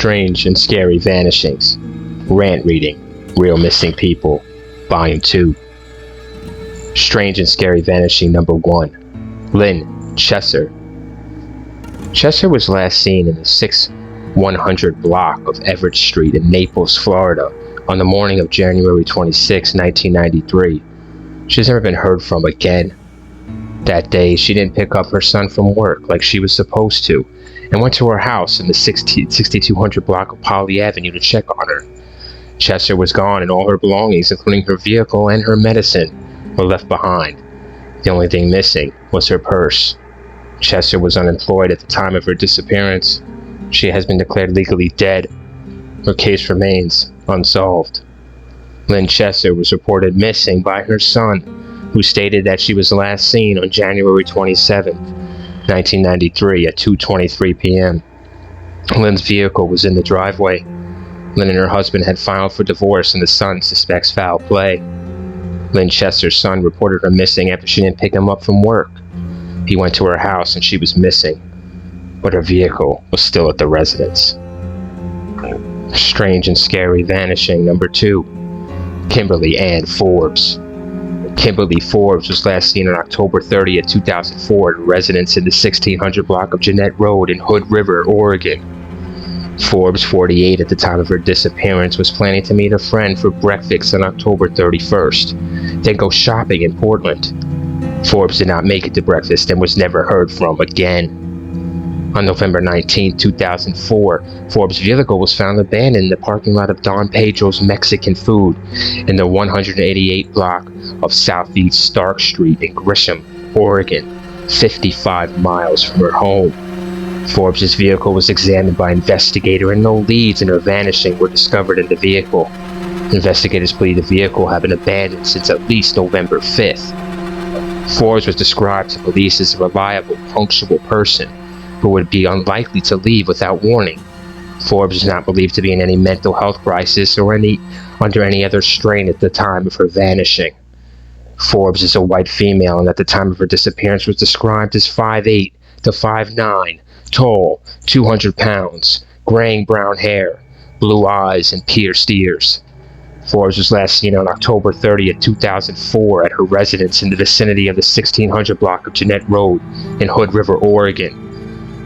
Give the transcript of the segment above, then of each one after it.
Strange and Scary Vanishings. Rant reading. Real Missing People. Volume 2. Strange and Scary Vanishing number 1. Lynn Chesser. Chesser was last seen in the 6100 block of Everett Street in Naples, Florida, on the morning of January 26, 1993. She's never been heard from again. That day, she didn't pick up her son from work like she was supposed to, and went to her house in the 6200 block of Polly Avenue to check on her. Chesser was gone, and all her belongings, including her vehicle and her medicine, were left behind. The only thing missing was her purse. Chesser was unemployed at the time of her disappearance. She has been declared legally dead. Her case remains unsolved. Lynn Chesser was reported missing by her son, who stated that she was last seen on January 27, 1993 at 2:23 p.m. Lynn's vehicle was in the driveway. Lynn and her husband had filed for divorce, and the son suspects foul play. Lynn Chesser's son reported her missing after she didn't pick him up from work. He went to her house and she was missing, but her vehicle was still at the residence. Strange and Scary Vanishing number 2. Kimberly Ann Forbes. Kimberly Forbes was last seen on October 30th, 2004 at a residence in the 1600 block of Jeanette Road in Hood River, Oregon. Forbes, 48 at the time of her disappearance, was planning to meet a friend for breakfast on October 31st, then go shopping in Portland. Forbes did not make it to breakfast and was never heard from again. On November 19, 2004, Forbes' vehicle was found abandoned in the parking lot of Don Pedro's Mexican Food in the 188 block of Southeast Stark Street in Grisham, Oregon, 55 miles from her home. Forbes' vehicle was examined by an investigator, and no leads in her vanishing were discovered in the vehicle. Investigators believe the vehicle had been abandoned since at least November 5th. Forbes was described to police as a reliable, punctual person who would be unlikely to leave without warning. Forbes is not believed to be in any mental health crisis or under any other strain at the time of her vanishing. Forbes is a white female, and at the time of her disappearance was described as 5'8" to 5'9", tall, 200 pounds, graying brown hair, blue eyes, and pierced ears. Forbes was last seen on October 30th, 2004 at her residence in the vicinity of the 1600 block of Jeanette Road in Hood River, Oregon.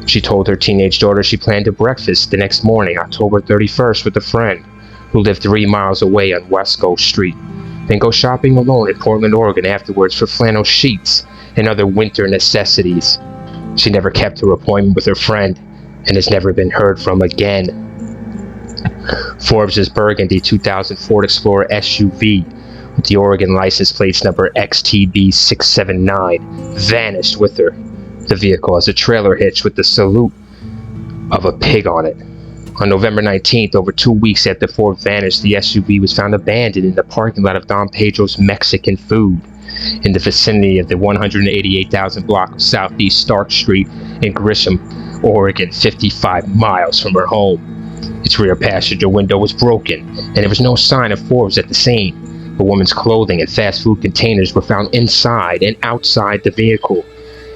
She told her teenage daughter she planned a breakfast the next morning, October 31st, with a friend who lived 3 miles away on Wesco Street, then go shopping alone in Portland, Oregon afterwards for flannel sheets and other winter necessities. She never kept her appointment with her friend and has never been heard from again. Forbes' burgundy 2000 Ford Explorer SUV with the Oregon license plates number XTB679 vanished with her. The vehicle has a trailer hitch with the salute of a pig on it. On November 19th, over 2 weeks after Ford vanished, the SUV was found abandoned in the parking lot of Don Pedro's Mexican Food in the vicinity of the 188,000 block of Southeast Stark Street in Grisham, Oregon, 55 miles from her home. Its rear passenger window was broken, and there was no sign of Forbes at the scene. The woman's clothing and fast food containers were found inside and outside the vehicle,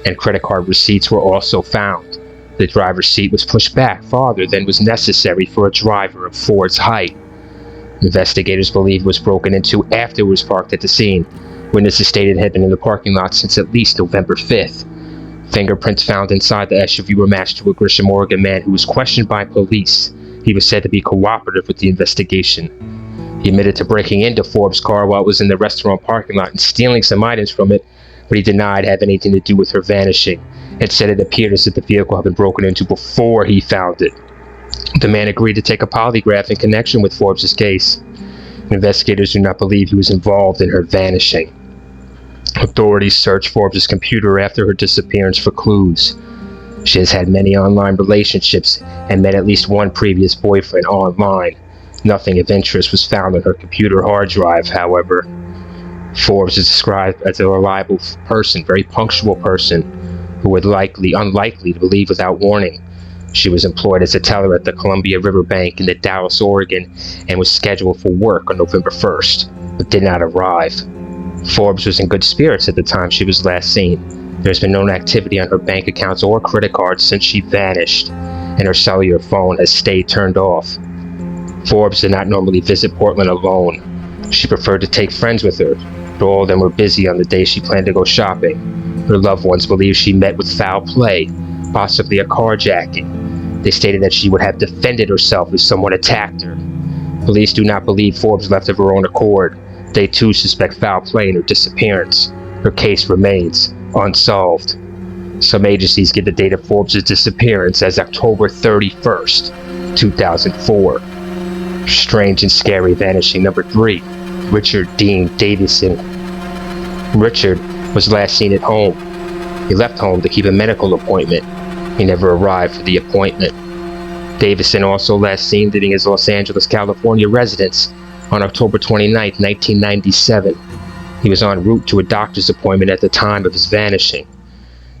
and credit card receipts were also found. The driver's seat was pushed back farther than was necessary for a driver of Ford's height. Investigators believe it was broken into after it was parked at the scene. Witnesses stated it had been in the parking lot since at least November 5th. Fingerprints found inside the SUV were matched to a Grisham, Oregon man who was questioned by police. He was said to be cooperative with the investigation. He admitted to breaking into Forbes' car while it was in the restaurant parking lot and stealing some items from it, but he denied having anything to do with her vanishing and said it appeared as if the vehicle had been broken into before he found it. The man agreed to take a polygraph in connection with Forbes' case. Investigators do not believe he was involved in her vanishing. Authorities searched Forbes' computer after her disappearance for clues. She has had many online relationships and met at least one previous boyfriend online. Nothing of interest was found on her computer hard drive, however. Forbes is described as a reliable person, very punctual person, who would unlikely to leave without warning. She was employed as a teller at the Columbia River Bank in the Dallas, Oregon, and was scheduled for work on November 1st, but did not arrive. Forbes was in good spirits at the time she was last seen. There's been no activity on her bank accounts or credit cards since she vanished, and her cellular phone has stayed turned off. Forbes did not normally visit Portland alone. She preferred to take friends with her, but all of them were busy on the day she planned to go shopping. Her loved ones believed she met with foul play, possibly a carjacking. They stated that she would have defended herself if someone attacked her. Police do not believe Forbes left of her own accord. They too suspect foul play in her disappearance. Her case remains unsolved. Some agencies give the date of Forbes' disappearance as October 31st, 2004. Strange and scary vanishing number 3, Richard Dean Davison. Richard was last seen at home. He left home to keep a medical appointment. He never arrived for the appointment. Davison also last seen leaving his Los Angeles, California residence on October 29, 1997. He was en route to a doctor's appointment at the time of his vanishing.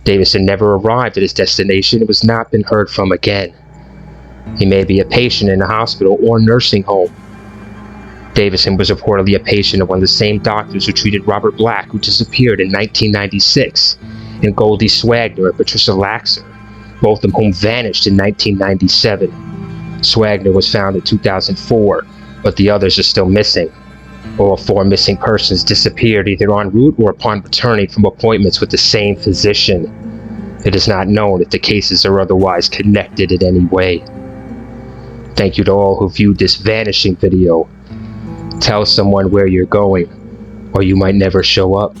Davison never arrived at his destination and has not been heard from again. He may be a patient in a hospital or nursing home. Davison was reportedly a patient of one of the same doctors who treated Robert Black, who disappeared in 1996, and Goldie Swagner and Patricia Laxer, both of whom vanished in 1997. Swagner was found in 2004, but the others are still missing. All 4 missing persons disappeared either en route or upon returning from appointments with the same physician. It is not known if the cases are otherwise connected in any way. Thank you to all who viewed this vanishing video. Tell someone where you're going, or you might never show up.